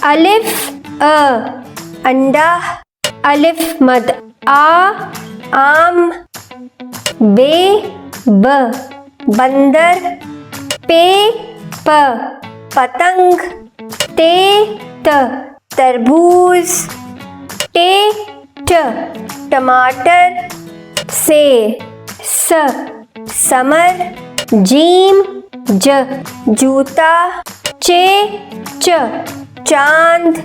الف انڈا الف مد آم ب بندر پ پتنگ ت تربوز ٹ ٹماٹر س سمر جیم جوتا چ چاند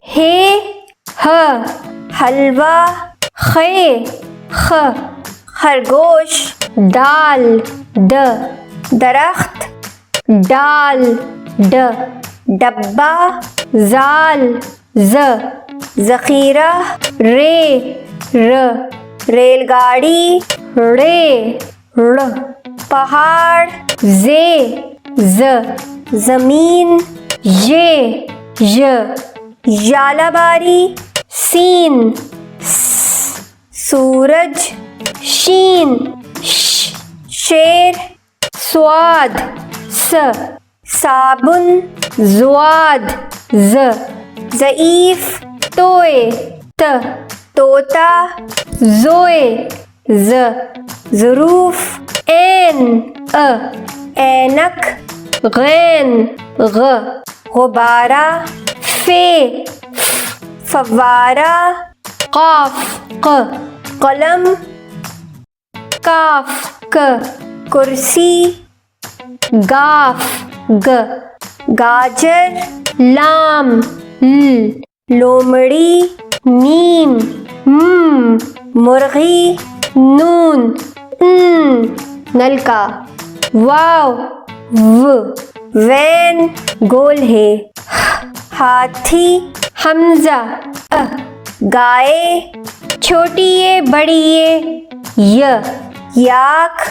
ہ حلوہ خ خرگوش دال درخت ڈال ڈبہ زال ذخیرہ ریل گاڑی ڑ پہاڑ زمین ژالہ باری سین سورج شین شیر سواد صابن زواد ضعیف توئے طوطا زوئے ظروف عین اینک غین غبارہ فوارہ قاف قلم کاف کرسی گاف گاجر لام لومڑی نیم مرغی نون نلکا واو وین گول ہے ہاتھی حمزہ گائے چھوٹی بڑی یاک